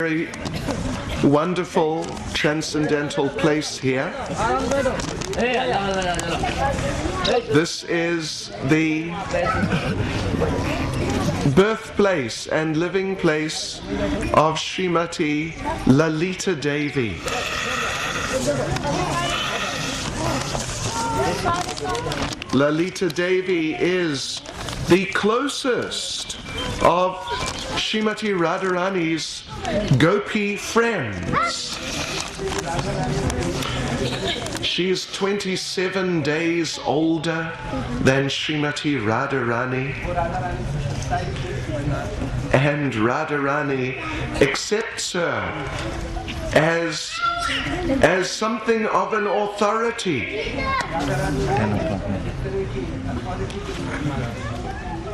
Very wonderful, transcendental place here. This is the birthplace and living place of Srimati Lalita Devi. Lalita Devi is the closest of Srimati Radharani's Gopi friends. She is 27 days older than Srimati Radharani, and Radharani accepts her as something of an authority.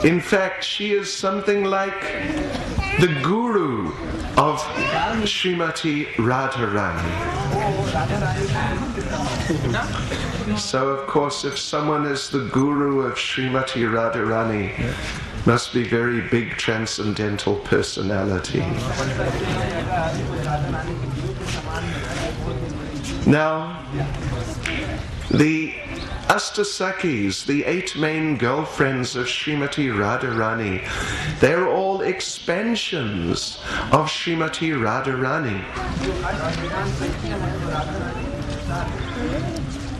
In fact, she is something like the guru of Srimati Radharani. So, of course, if someone is the guru of Srimati Radharani, must be very big transcendental personality. Now, the Sakhis, the 8 main girlfriends of Srimati Radharani, they're all expansions of Srimati Radharani.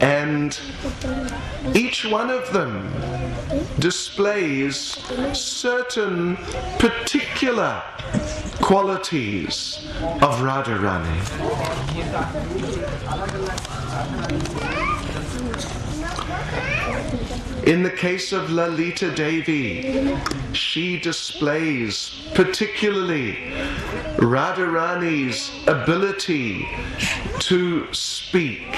And each one of them displays certain particular qualities of Radharani. In the case of Lalita Devi, she displays particularly Radharani's ability to speak.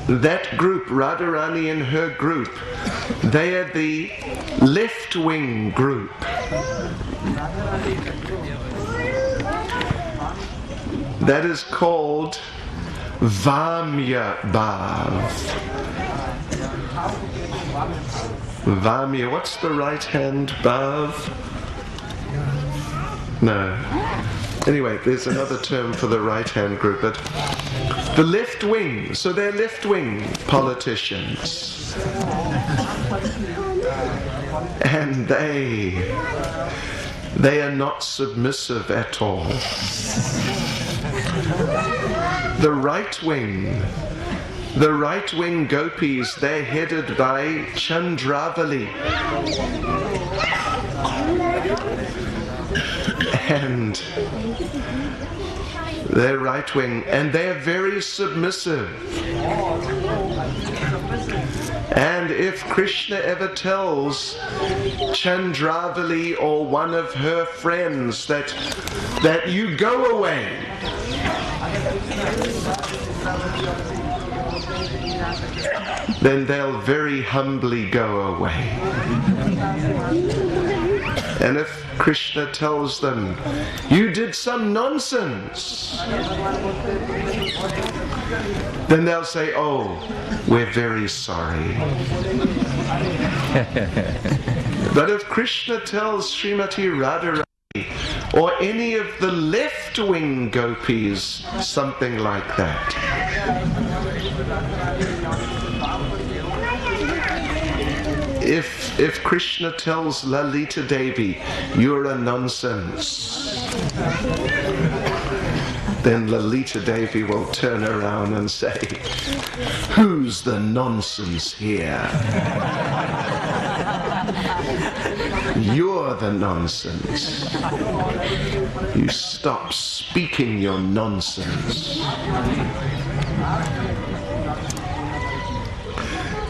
That group, Radharani and her group, they are the left-wing group. That is called Vamya Bhav. Vamya, what's the right hand Bhav? No. Anyway, there's another term for the right hand group, but the left wing, so they're left wing politicians. And they are not submissive at all. The right wing gopis, they're headed by Chandravali. And they're right wing, and they're very submissive. And if Krishna ever tells Chandravali or one of her friends that you go away, then they'll very humbly go away. And if Krishna tells them, you did some nonsense, then they'll say, oh, we're very sorry. But if Krishna tells Srimati Radharani or any of the left-wing gopis something like that, if Krishna tells Lalita Devi, you're a nonsense, then Lalita Devi will turn around and say, who's the nonsense here? You're the nonsense. You stop speaking your nonsense.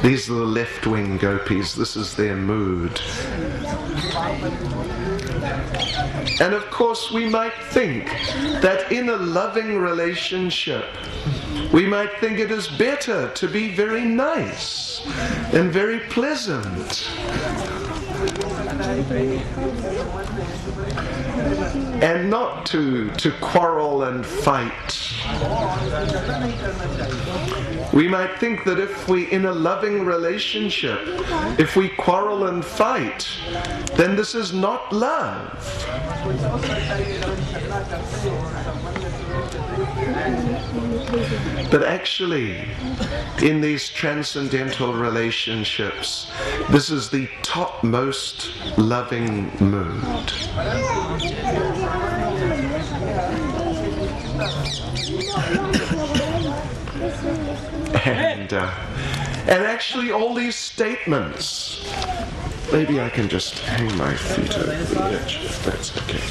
These are the left-wing gopis. This is their mood. And of course, we might think that in a loving relationship, we might think it is better to be very nice and very pleasant. and not to quarrel and fight. We might think that if we, in a loving relationship, if we quarrel and fight, then this is not love. But actually, in these transcendental relationships, this is the topmost loving mood. And actually all these statements, maybe I can just hang my feet over the edge if that's okay.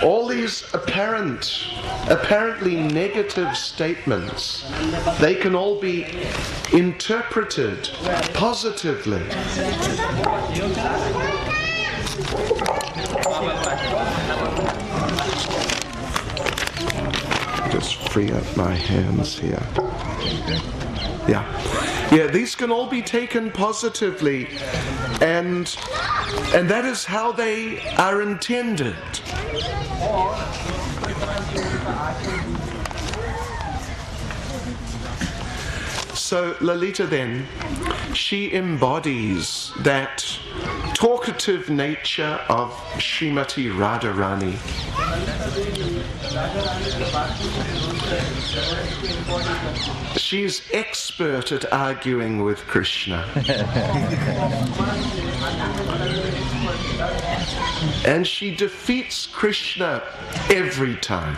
All these apparently negative statements, they can all be interpreted positively. Just free up my hands here. Yeah, these can all be taken positively, and that is how they are intended. So Lalita then, she embodies that talkative nature of Srimati Radharani. She's expert at arguing with Krishna. And she defeats Krishna every time.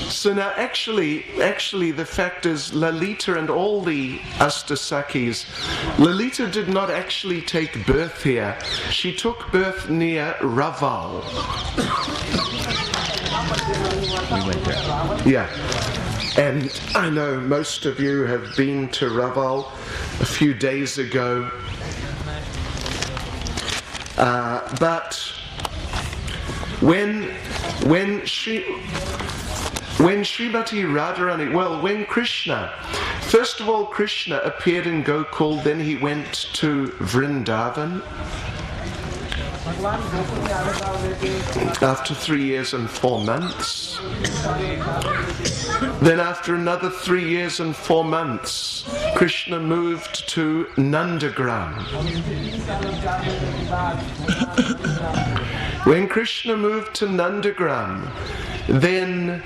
So now actually the fact is, Lalita and all the Astasakhis, Lalita did not actually take birth here. She took birth near Raval. We went there. Yeah. And I know most of you have been to Raval a few days ago. But when Srimati Radharani, when Krishna, first of all Krishna appeared in Gokul, then he went to Vrndavan after 3 years and 4 months. Then after another 3 years and 4 months, Krishna moved to Nandagram. When Krishna moved to Nandagram, then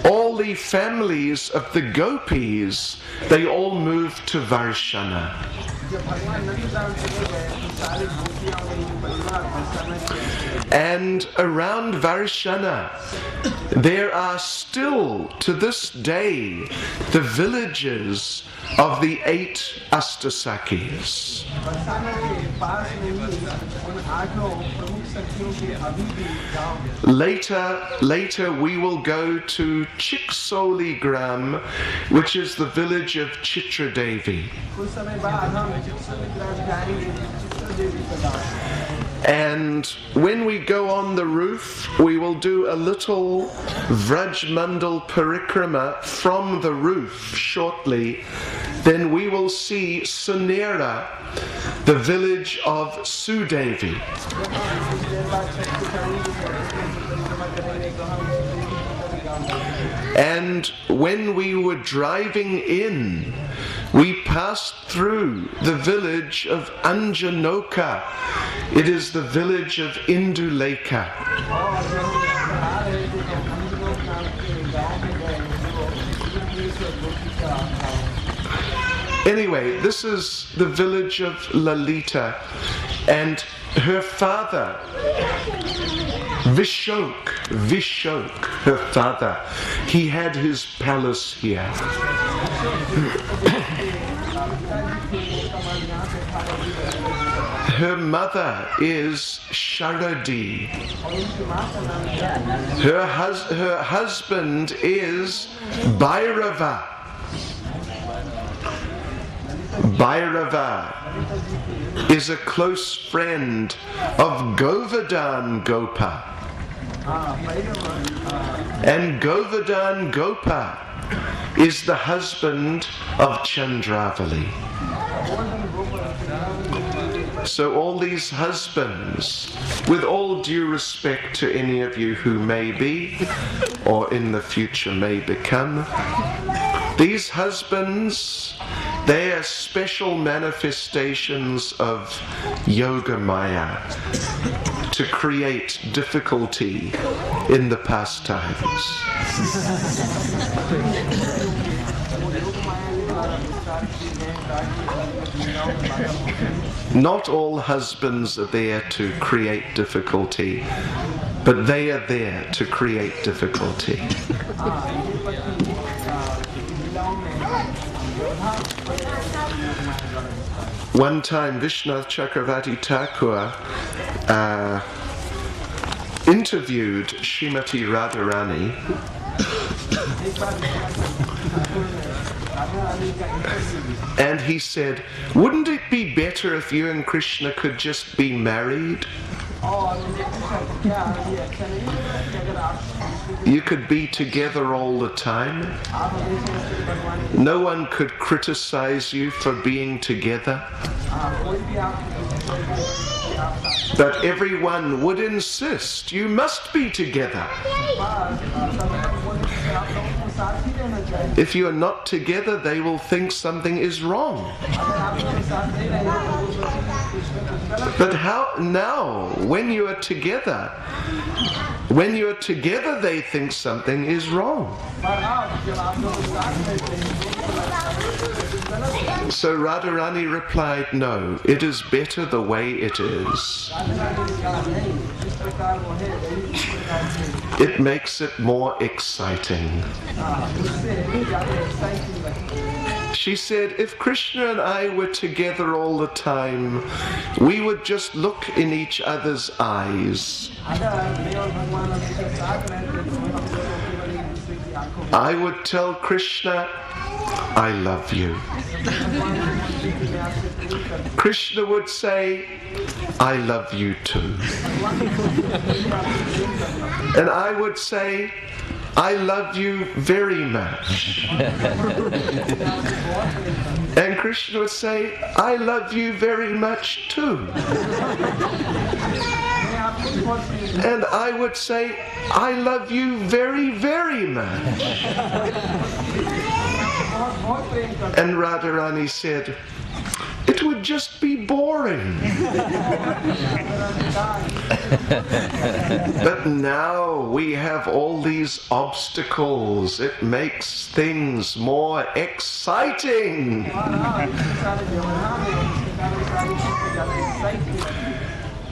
all the families of the gopis, they all moved to Varshana. And around Varshana, there are still, to this day, the villages of the 8 Astasakhis. Later we will go to Chiksoligram, which is the village of Chitradevi. And when we go on the roof, we will do a little Vrajmandal Parikrama from the roof shortly. Then we will see Sunera, the village of Sudevi. And when we were driving in, we passed through the village of Anjanoka. It is the village of Induleka. Anyway, this is the village of Lalita, and her father, Vishok, her father, he had his palace here. Her mother is Sharadi. Her husband is Bhairava. Bhairava is a close friend of Govardhan Gopa. And Govardhan Gopa is the husband of Chandravali. So all these husbands, with all due respect to any of you who may be, or in the future may become, these husbands, they are special manifestations of Yoga Maya to create difficulty in the pastimes. Not all husbands are there to create difficulty, but they are there to create difficulty. One time Vishwanath Chakravarti Thakur interviewed Srimati Radharani, and he said, wouldn't it be better if you and Krishna could just be married? You could be together all the time. No one could criticize you for being together. But everyone would insist, you must be together. If you are not together, they will think something is wrong. But how now, when you are together, they think something is wrong. So Radharani replied, no, it is better the way it is. It makes it more exciting. She said, if Krishna and I were together all the time, we would just look in each other's eyes. I would tell Krishna, I love you. Krishna would say, I love you too. And I would say, I love you very much. And Krishna would say, I love you very much too. And I would say, I love you very, very much. And Radharani said, it would just be boring. But now we have all these obstacles. It makes things more exciting.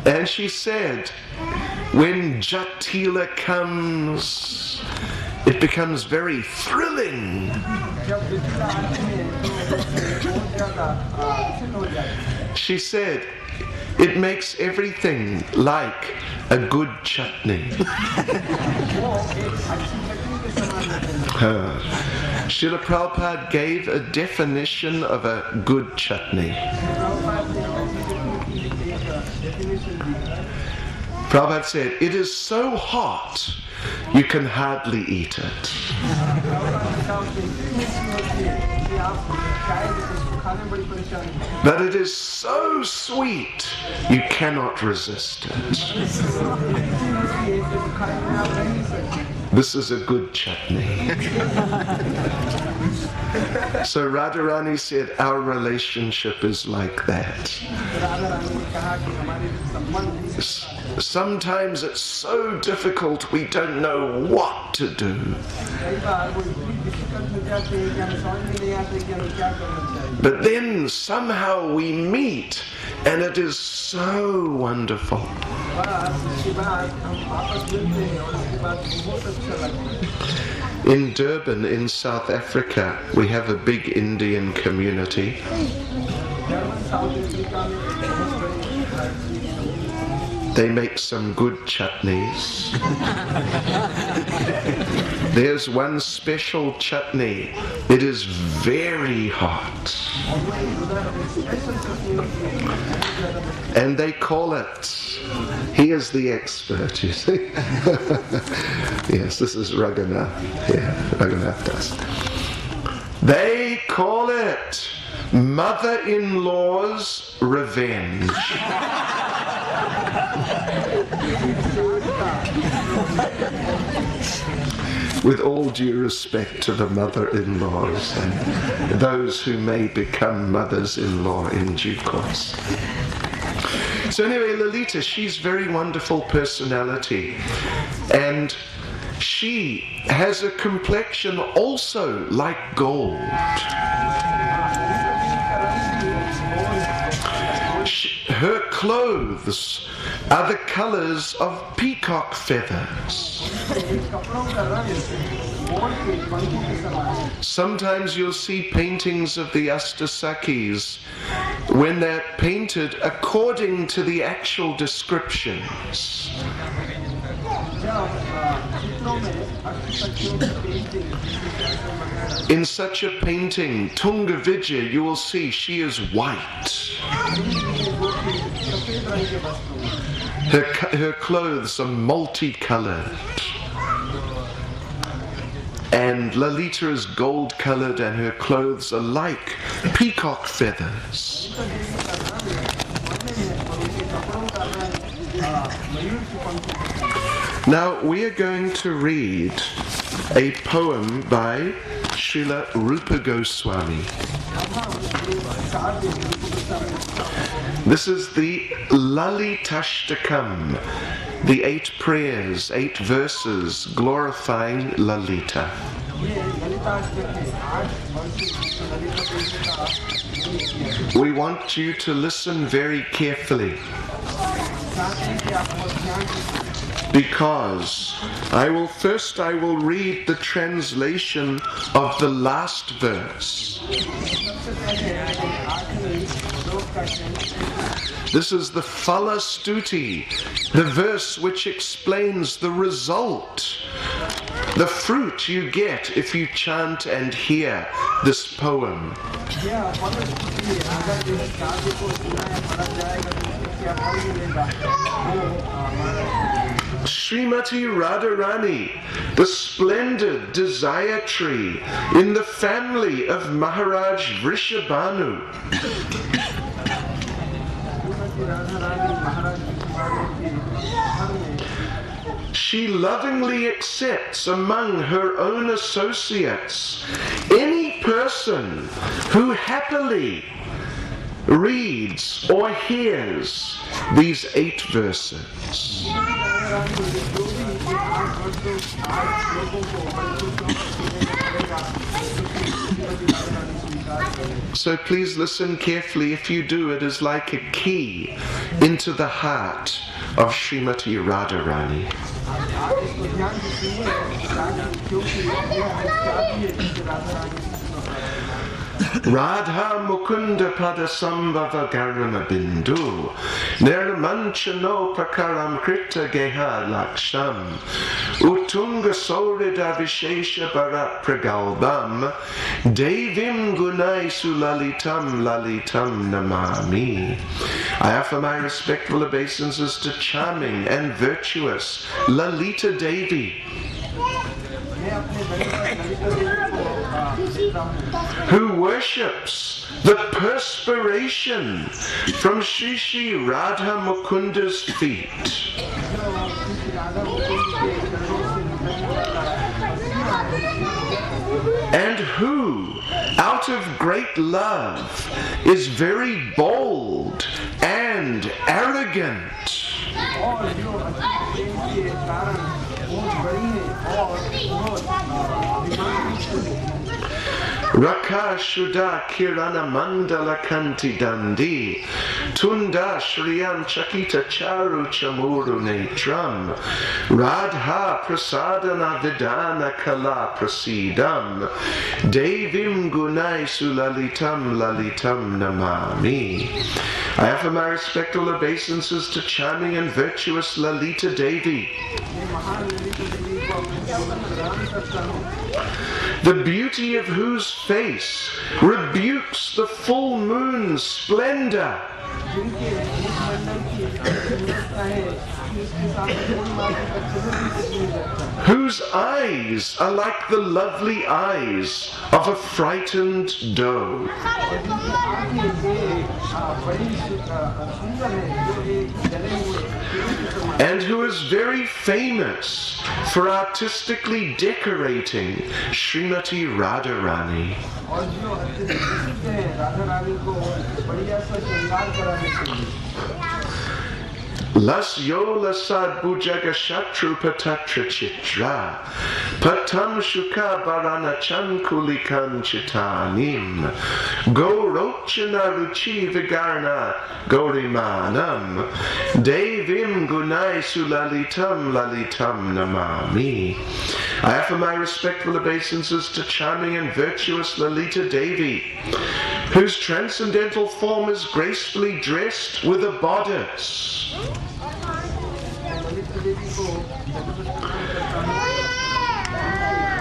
And she said, when Jatila comes, it becomes very thrilling. She said, it makes everything like a good chutney. Srila Prabhupada gave a definition of a good chutney. Prabhupada said, it is so hot you can hardly eat it. But it is so sweet you cannot resist it. This is a good chutney. So Radharani said, our relationship is like that. Sometimes it's so difficult we don't know what to do. But then somehow we meet and it is so wonderful. In Durban, in South Africa, we have a big Indian community. They make some good chutneys. There's one special chutney. It is very hot. And they call it, he is the expert, you see. Yes, this is Raghunath. Yeah, Raghunath Das. They call it mother-in-law's revenge. With all due respect to the mother-in-laws and those who may become mothers-in-law in due course. So anyway, Lalita, she's very wonderful personality, and she has a complexion also like gold. Her clothes are the colors of peacock feathers. Sometimes you'll see paintings of the Sakhis when they're painted according to the actual descriptions. In such a painting, Tunga Vijay, you will see she is white. Her clothes are multicolored. And Lalita is gold-colored and her clothes are like peacock feathers. Now we are going to read a poem by Srila Rupa Goswami. This is the Lalita Sakhi, the 8 prayers, 8 verses glorifying Lalita. We want you to listen very carefully, because I will read the translation of the last verse. This is the Phala Stuti, the verse which explains the result, the fruit you get if you chant and hear this poem. Srimati Radharani, the splendid desire tree in the family of Maharaj Vrishabhanu. She lovingly accepts among her own associates any person who happily reads or hears these 8 verses. So please listen carefully. If you do, it is like a key into the heart of Srimati Radharani. Radha Mukunda Padasambhava Garama Bindu Nirmanchano Pakaram Krita Geha Laksham Utunga Sorida Vishesha Bharat Pragalbam Devim Gunai Sulalitam Lalitam Namami. I offer my respectful obeisances to charming and virtuous Lalita Devi, who worships the perspiration from Shri Shri Radha Mukunda's feet, and who, out of great love, is very bold and arrogant. Raka Shuddha Kirana Mandala Kanti Dandi Tunda Shriyam Chakita Charu Chamuru Netram Radha Prasadana Vidana Kala Prasidam Devim Gunai Sulalitam Lalitam Namami. I offer my respectful obeisances to charming and virtuous Lalita Devi, the beauty of whose face rebukes the full moon's splendor, whose eyes are like the lovely eyes of a frightened doe, and who is very famous for artistically decorating Srimati Radharani. Lasyo lasad bujaga shatru patatra chitra patam shuka barana chankulikan chitanim gorochana ruchi vigarna gorimanam devim gunai sulalitam lalitam namami. I offer my respectful obeisances to charming and virtuous Lalita Devi, whose transcendental form is gracefully dressed with a bodice.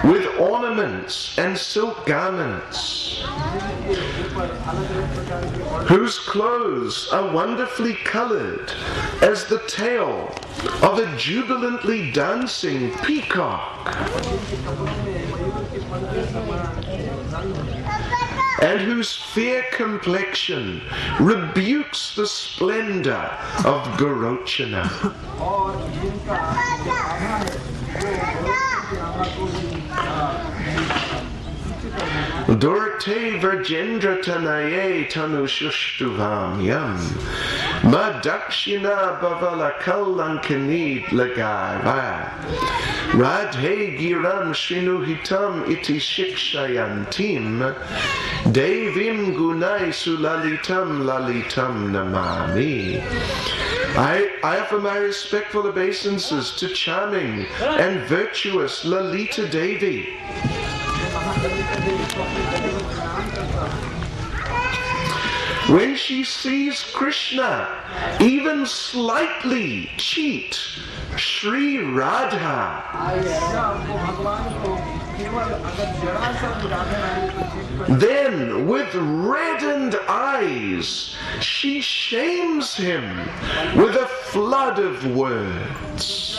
With ornaments and silk garments, whose clothes are wonderfully colored as the tail of a jubilantly dancing peacock, and whose fair complexion rebukes the splendor of Gorochana. Durte Virgendra Tanaye Tanu Shushtuvam Yam Madakshina Bavala Kallankani Lagava Radhe Giram Shrinuhitam Iti Shikshayantim Devim Gunai Sulalitam Lalitam Namami. I offer my respectful obeisances to charming and virtuous Lalita Devi, when she sees Krishna even slightly cheat Sri Radha, then with reddened eyes she shames him with a flood of words.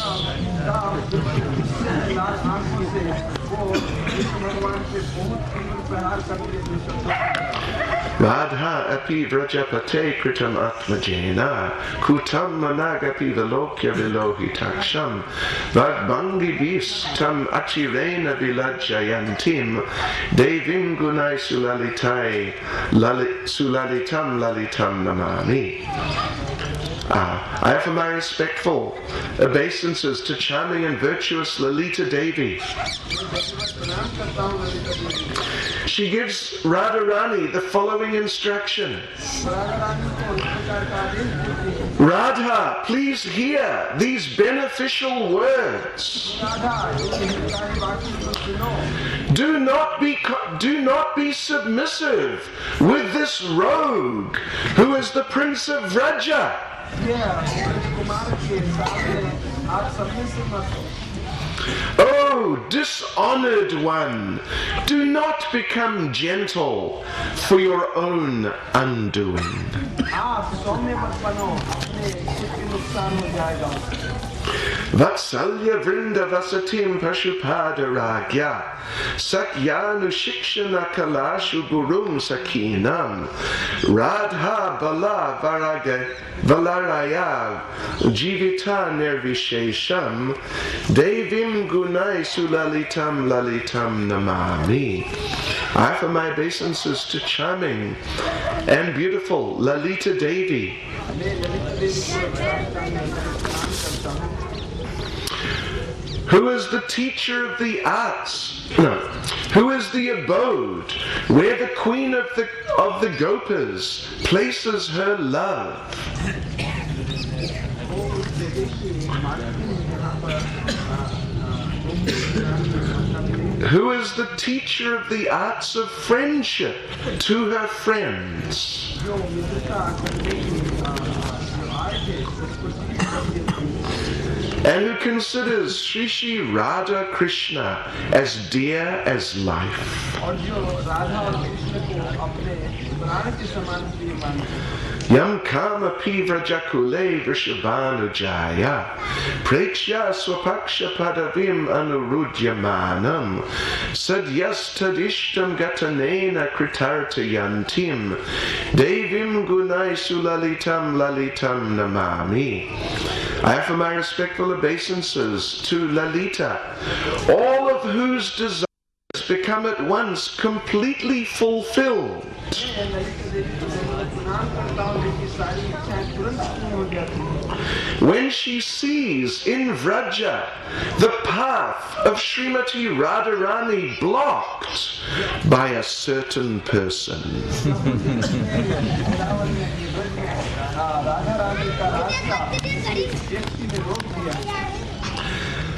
Radha api vrajapate kritam atmajena kutam managapi velokya vilohitaksham vadbangi vistam achirena vilajjayantim devim gunai sulalitai sulalitam lalitam namami. I offer my respectful obeisances to charming and virtuous Lalita Devi. She gives Radharani the following instruction. Radha, please hear these beneficial words. Do not be submissive with this rogue who is the Prince of Vraja. Oh, dishonored one, do not become gentle for your own undoing. Vatsalya Vrindavasatim Pashupada Ragya Sakyanu Shikshana Kalashu Gurum Sakinam Radha Bala Valaraya Jivita Nirvishesham Devim Gunai Sulalitam Lalitam Namami. I offer my obeisances to charming and beautiful Lalita Devi, who is the teacher of the arts, who is the abode where the queen of the Gopas places her love. Who is the teacher of the arts of friendship to her friends. and who considers Shri Shri Radha Krishna as dear as life. Yam kama pivra jakule vrishabhanujaya prekshya swapaksha padavim anurudhyamanam sadyastadishtam gatanena kritartayantim devim gunai sulalitam lalitam namami. I offer my respectful obeisances to Lalita, all of whose desires become at once completely fulfilled when she sees in Vraja the path of Srimati Radharani blocked by a certain person.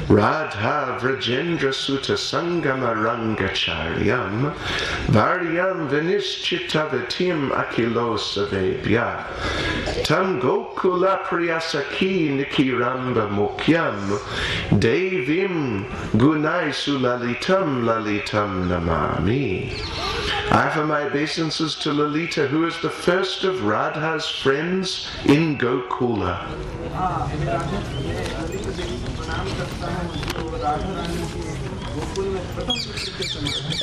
Radha Vrajendra Sutta Sangama Rangacharyam Varyam Vinischitavatim Akilosavebhya Tam Gokula Priyasaki Nikiramba Mukyam Devim Gunai Sulalitam Lalitam Namami. I offer my obeisances to Lalita, who is the first of Radha's friends in Gokula,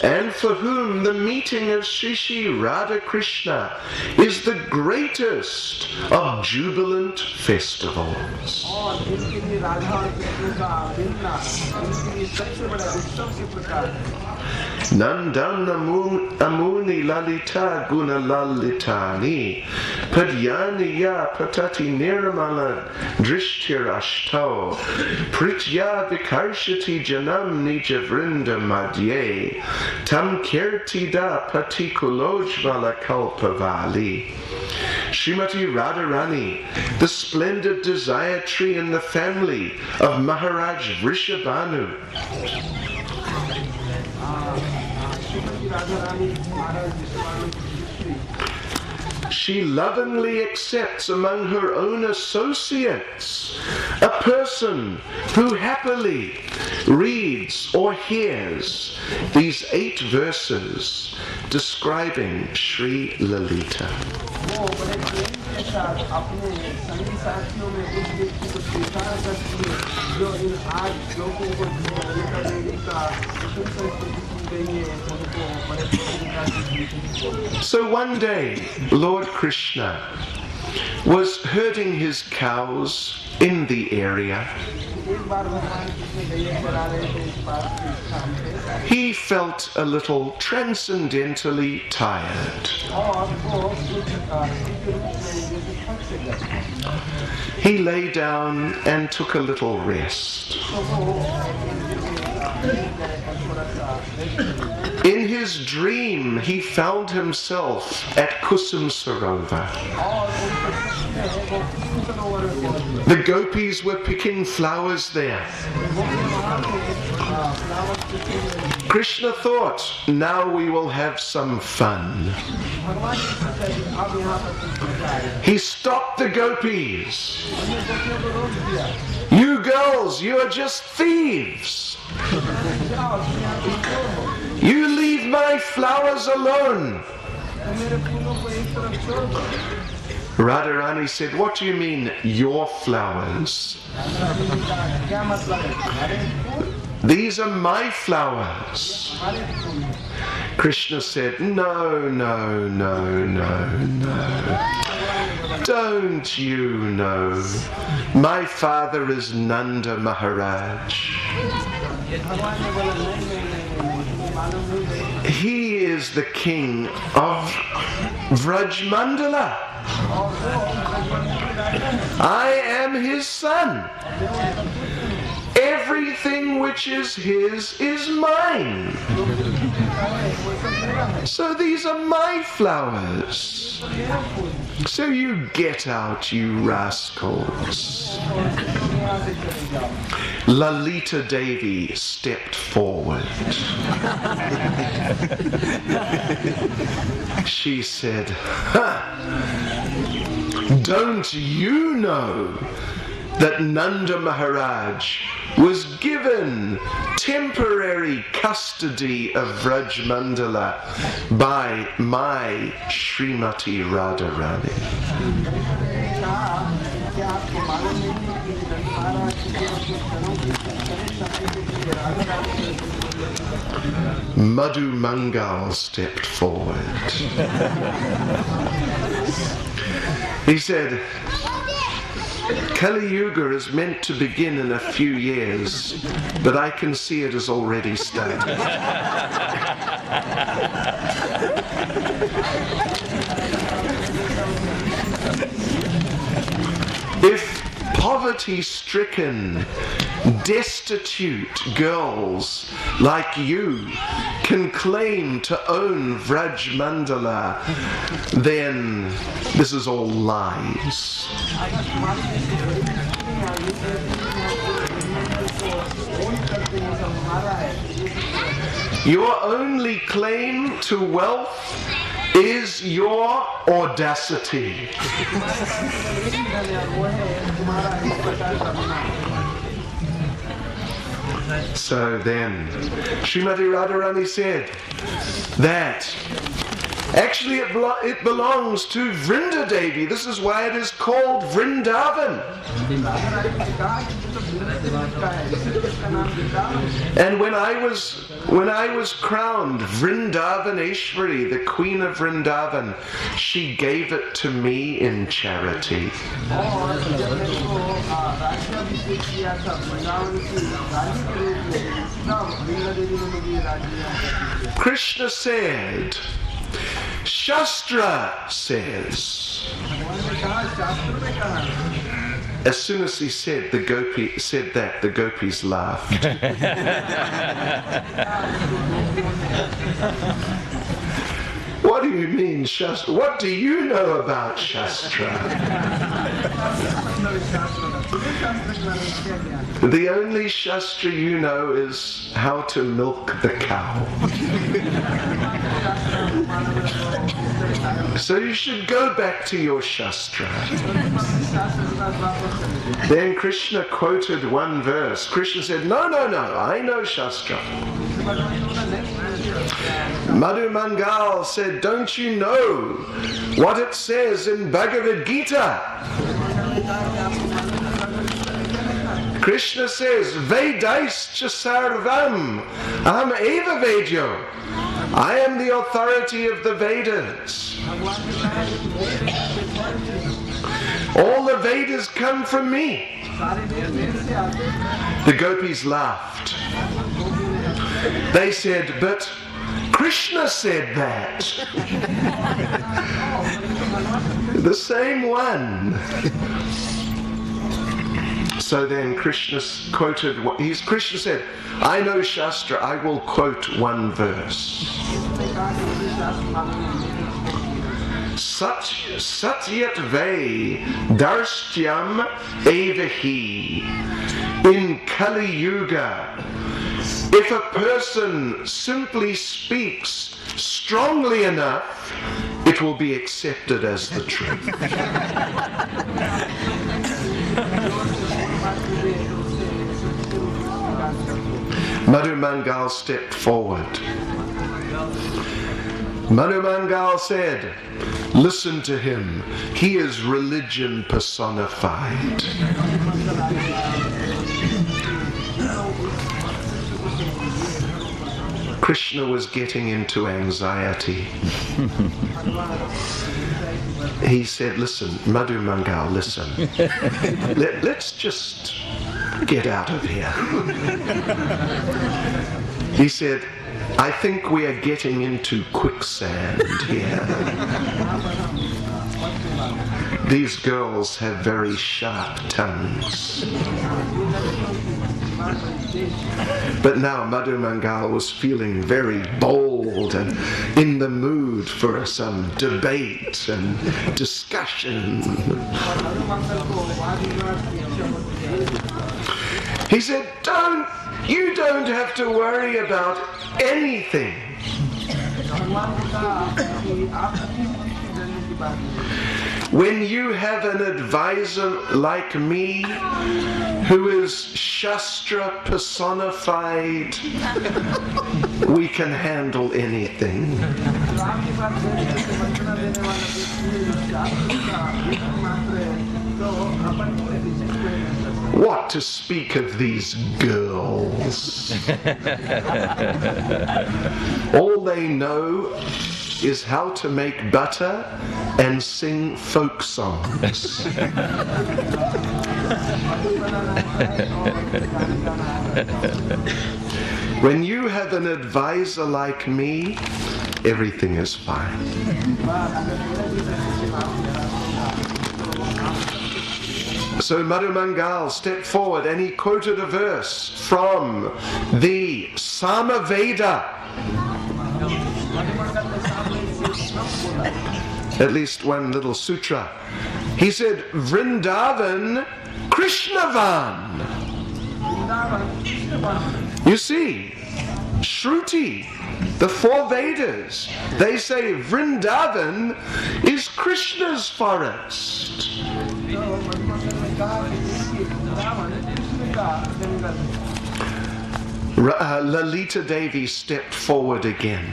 and for whom the meeting of Shri Shri Radha Krishna is the greatest of jubilant festivals. Nandan Amuni Lalita Guna Lalitani Padyani Ya Patati Nirmala Drishtirashtau Pritya Vikarshati Janam Nija Vrinda Madhye Tam Kirtida Patikulojvala Kalpavali. Srimati Radharani, the splendid desire tree in the family of Maharaj Vrishabhanu, she lovingly accepts among her own associates a person who happily reads or hears these 8 verses describing Sri Lalita. So one day, Lord Krishna was herding his cows in the area. He felt a little transcendentally tired. He lay down and took a little rest. In his dream, he found himself at Kusum Sarovar. The gopis were picking flowers there. Krishna thought, now we will have some fun. He stopped the gopis. You girls, you are just thieves. You leave my flowers alone. Radharani said, what do you mean, your flowers? These are my flowers. Krishna said, no, no, no, no, no. Don't you know? My father is Nanda Maharaj. He is the king of Vrajmandala. I am his son. Everything which is his is mine. So these are my flowers. So you get out, you rascals. Lalita Devi stepped forward. She said, don't you know that Nanda Maharaj was given temporary custody of Vraj Mandala by my Srimati Radharani. Madhu Mangal stepped forward. He said, Kali Yuga is meant to begin in a few years, but I can see it has already started. If poverty-stricken, destitute girls like you can claim to own Vraj Mandala, then this is all lies. Your only claim to wealth is your audacity. So then, Srimati Radharani said that actually it belongs to Vrinda Devi. This is why it is called Vrndavan. And when I was crowned Vrindavaneshwari, the Queen of Vrindavan, she gave it to me in charity. Krishna said, Shastra says. As soon as he said the gopis laughed. What do you mean, Shastra? What do you know about Shastra? The only Shastra you know is how to milk the cow. So you should go back to your Shastra. Then Krishna quoted one verse. Krishna said, no, I know Shastra. Madhu Mangal said, don't you know what it says in Bhagavad Gita? Krishna says, Vedaischa sarvam aham eva vedyo. I am the authority of the Vedas. All the Vedas come from me. The gopis laughed. They said, but Krishna said that. The same one. So then Krishna quoted, Krishna said, I know Shastra, I will quote one verse. Satyat ve darstyam evahi. In Kali Yuga, if a person simply speaks strongly enough, it will be accepted as the truth. Madhu Mangal stepped forward. Madhu Mangal said, listen to him. He is religion personified. Krishna was getting into anxiety. He said, listen, Madhu Mangal, listen. Let's just get out of here. He said, I think we are getting into quicksand here. These girls have very sharp tongues. But now Madhu Mangal was feeling very bold and in the mood for some debate and discussion. He said, you don't have to worry about anything. When you have an advisor like me, who is Shastra personified, we can handle anything. What to speak of these girls? All they know is how to make butter and sing folk songs. When you have an advisor like me, everything is fine. So Madhu Mangal stepped forward and he quoted a verse from the Samaveda. At least one little sutra. He said, Vrndavan Krishnavan. You see, Shruti, the four Vedas, they say Vrndavan is Krishna's forest. Lalita Devi stepped forward again.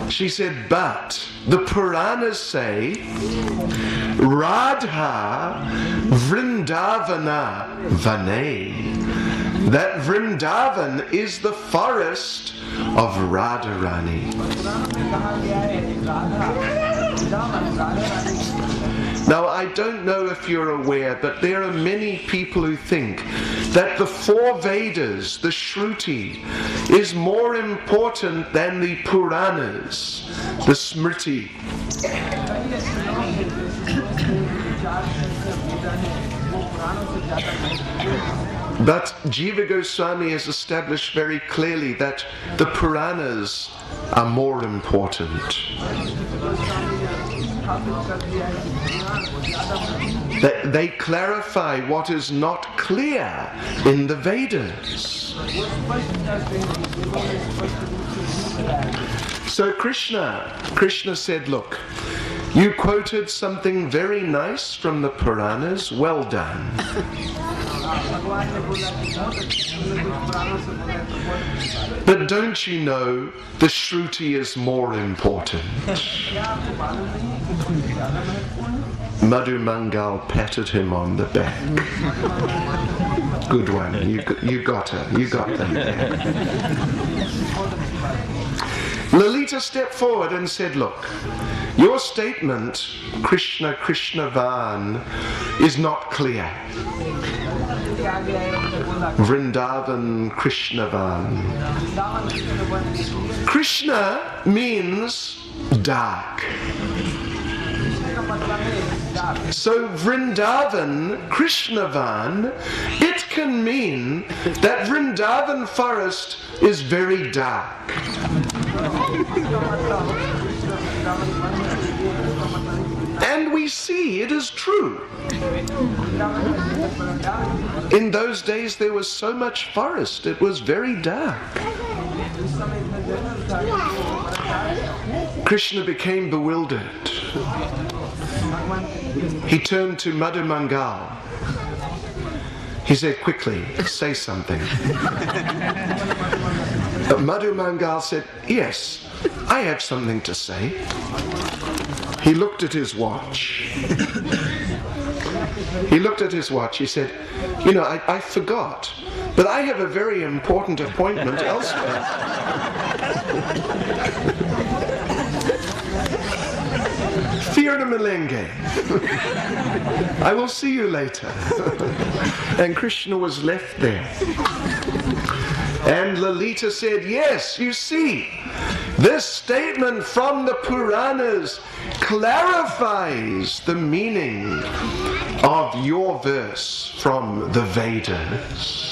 She said, but the Puranas say Radha Vrindavana Vane, that Vrindavan is the forest of Radharani. Now, I don't know if you're aware, but there are many people who think that the four Vedas, the Shruti, is more important than the Puranas, the Smriti. But Jiva Goswami has established very clearly that the Puranas are more important. They clarify what is not clear in the Vedas. So Krishna said, look, you quoted something very nice from the Puranas, well done. But don't you know the Shruti is more important? Madhu Mangal patted him on the back. Good one, you got her, you got them there. Lalita stepped forward and said, look, your statement, Krishna Krishnavan, is not clear. Vrindavan Krishnavan. Krishna means dark. So Vrindavan Krishnavan, it can mean that Vrindavan forest is very dark. And we see it is true. In those days there was so much forest, it was very dark. Krishna became bewildered. He turned to Madhu Mangal. He said, quickly, say something. Madhu Mangal said, yes, I have something to say. He looked at his watch. He said, you know, I forgot, but I have a very important appointment elsewhere. Firna Melenge. I will see you later. And Krishna was left there. And Lalita said, yes, you see, this statement from the Puranas clarifies the meaning of your verse from the Vedas.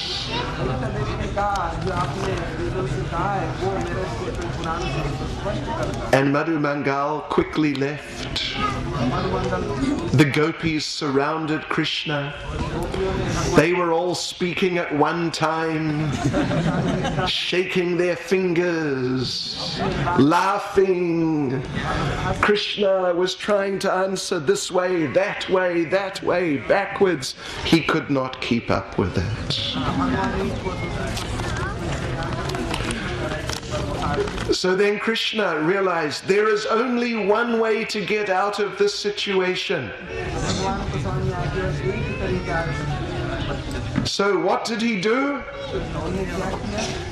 And Madhu Mangal quickly left. The gopis surrounded Krishna. They were all speaking at one time, shaking their fingers, laughing. Krishna was trying to answer this way, that way, backwards. He could not keep up with it. So then Krishna realized there is only one way to get out of this situation. So what did he do?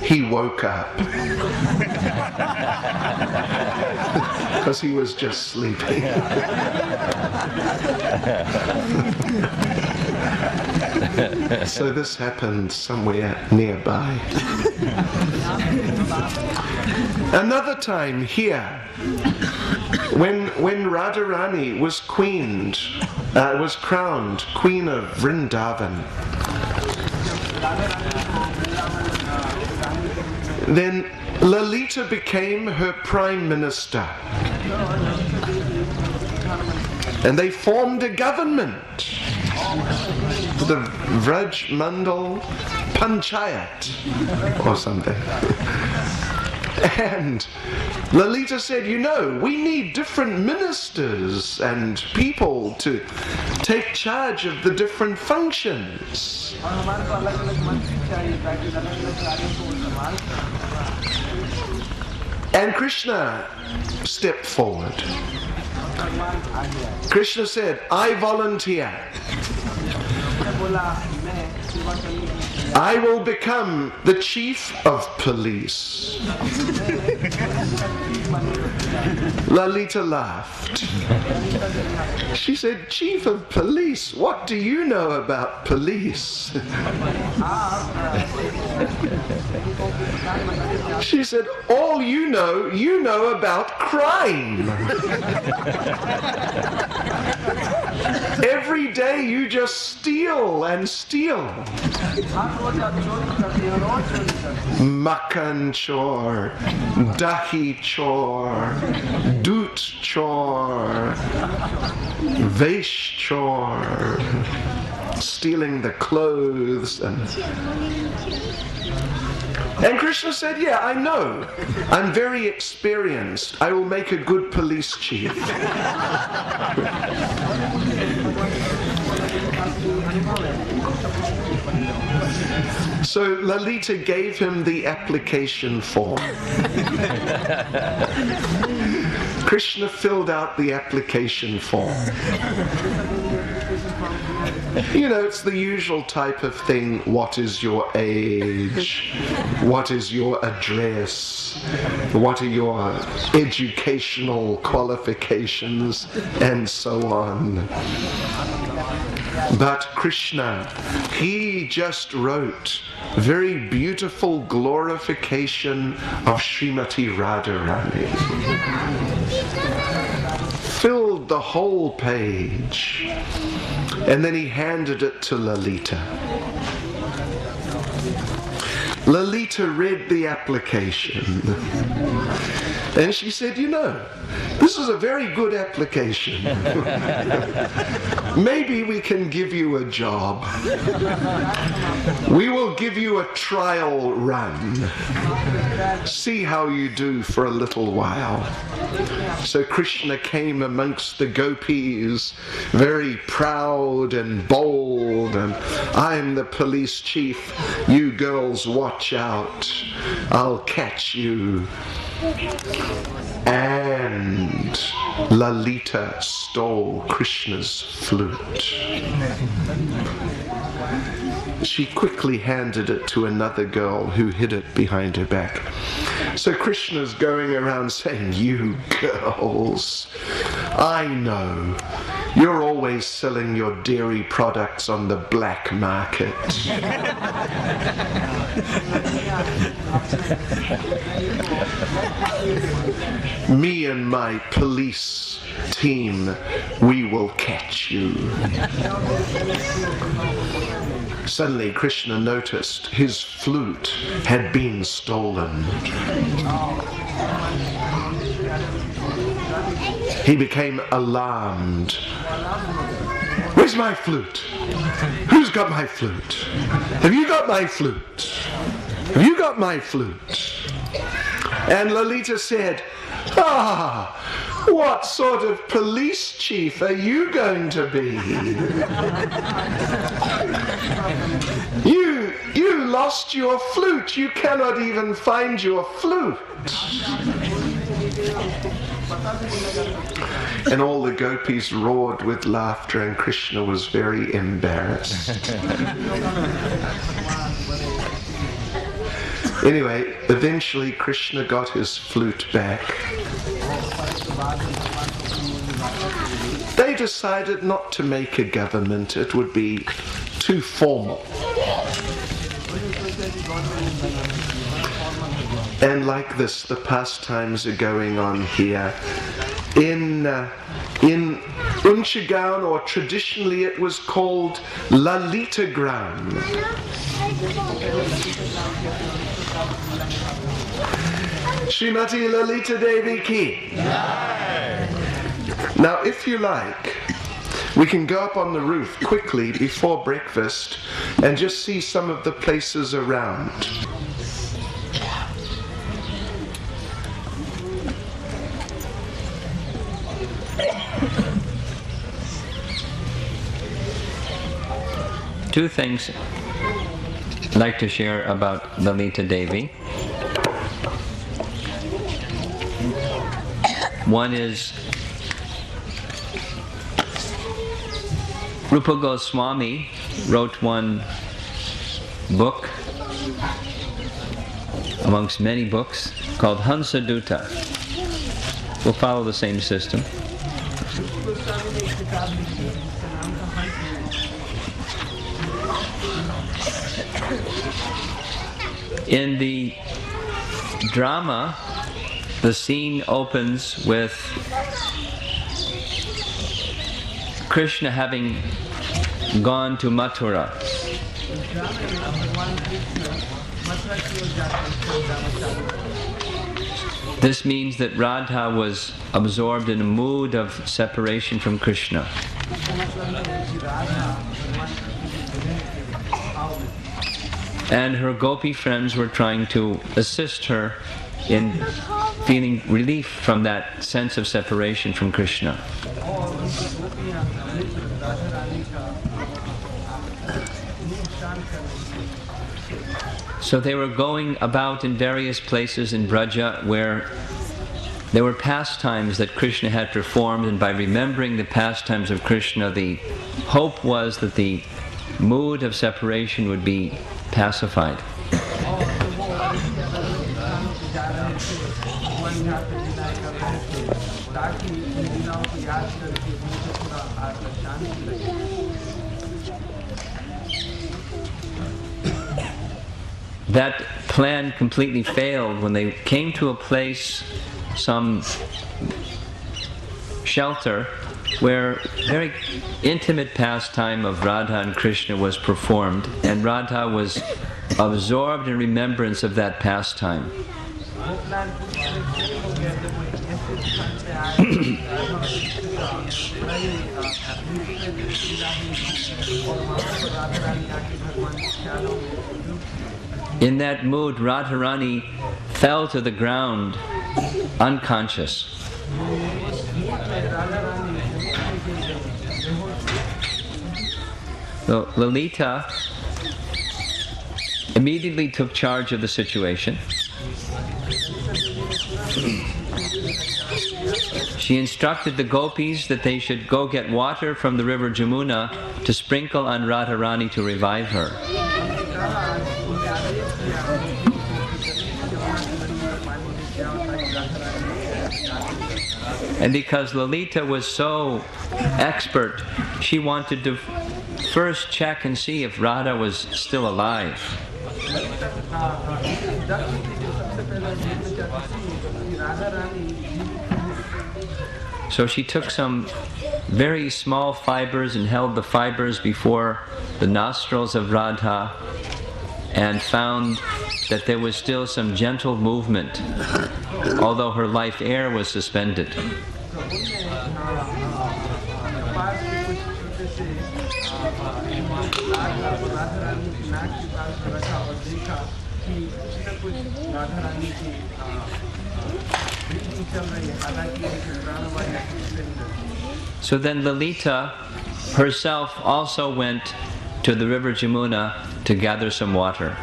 He woke up. Because he was just sleeping. So this happened somewhere nearby. Another time here, when Radharani was crowned Queen of Vrndavan, then Lalita became her Prime Minister. And they formed a government, the Vraj Mandal Panchayat or something. And Lalita said, you know, we need different ministers and people to take charge of the different functions. And Krishna stepped forward. Krishna said, I volunteer. I will become the chief of police. Lalita laughed. She said, chief of police, what do you know about police? She said, all you know about crime. Every day you just steal and steal. Makan chor, dahi chor, doot chor, vesh chor, stealing the clothes and Krishna said, yeah, I know. I'm very experienced. I will make a good police chief. So Lalita gave him the application form. Krishna filled out the application form. You know, it's the usual type of thing. What is your age? What is your address? What are your educational qualifications? And so on. But Krishna, he just wrote very beautiful glorification of Srimati Radharani. Filled the whole page. And then he handed it to Lalita. Lalita read the application. And she said, you know, this is a very good application. Maybe we can give you a job. We will give you a trial run. See how you do for a little while. So Krishna came amongst the gopis, very proud and bold, and I'm the police chief. You girls watch out. I'll catch you. And Lalita stole Krishna's flute. She quickly handed it to another girl who hid it behind her back. So Krishna's going around saying, you girls, I know. You're always selling your dairy products on the black market. Me and my police team, we will catch you. Suddenly Krishna noticed his flute had been stolen. He became alarmed. Where's Where's my flute? Who's got my flute? Have you got my flute? Have you got my flute? And Lalita said, what sort of police chief are you going to be? You lost your flute. You cannot even find your flute. And all the gopis roared with laughter, and Krishna was very embarrassed. Anyway, eventually Krishna got his flute back. They decided not to make a government. It would be too formal. And like this, the pastimes are going on here. In Unchigaon, or traditionally it was called Lalita ground. Srimati Lalita Devi ki. Now, if you like, we can go up on the roof quickly before breakfast and just see some of the places around. Two things I'd like to share about Lalita Devi. One is Rupa Goswami wrote one book amongst many books called Hansadutta. We'll follow the same system. In the drama, the scene opens with Krishna having gone to Mathura. This means that Radha was absorbed in a mood of separation from Krishna. And her gopi friends were trying to assist her in feeling relief from that sense of separation from Krishna. So they were going about in various places in Braja where there were pastimes that Krishna had performed, and by remembering the pastimes of Krishna, the hope was that the mood of separation would be pacified. That plan completely failed when they came to a place, some shelter, where very intimate pastime of Radha and Krishna was performed, and Radha was absorbed in remembrance of that pastime. In that mood, Radharani fell to the ground unconscious. So Lalita immediately took charge of the situation. She instructed the gopis that they should go get water from the river Jamuna to sprinkle on Radharani to revive her. And because Lalita was so expert, she wanted to first check and see if Radha was still alive. So she took some very small fibers and held the fibers before the nostrils of Radha and found that there was still some gentle movement, although her life air was suspended. So then Lalita herself also went to the river Jamuna to gather some water.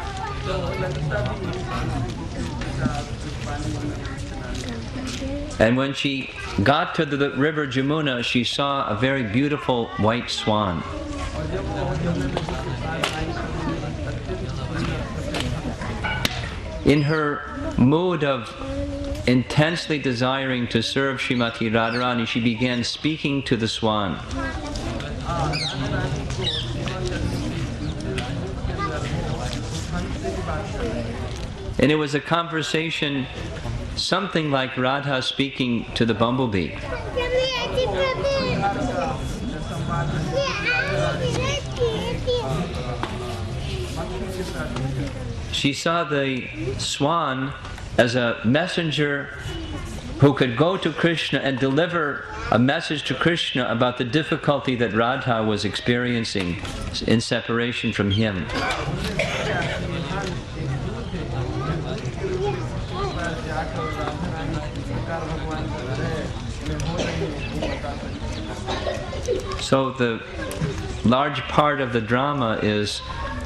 And when she got to the river Jamuna, she saw a very beautiful white swan. In her mood of intensely desiring to serve Srimati Radharani, she began speaking to the swan. And it was a conversation something like Radha speaking to the bumblebee. She saw the swan as a messenger who could go to Krishna and deliver a message to Krishna about the difficulty that Radha was experiencing in separation from him. So the large part of the drama is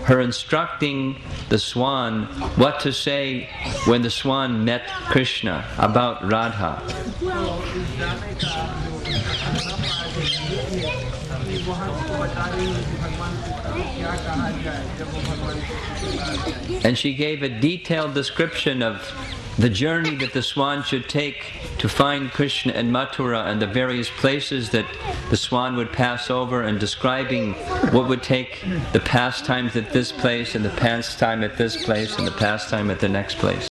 her instructing the swan what to say when the swan met Krishna about Radha. And she gave a detailed description of the journey that the swan should take to find Krishna in Mathura and the various places that the swan would pass over, and describing what would take the pastimes at this place and the pastime at this place and the pastime at the next place.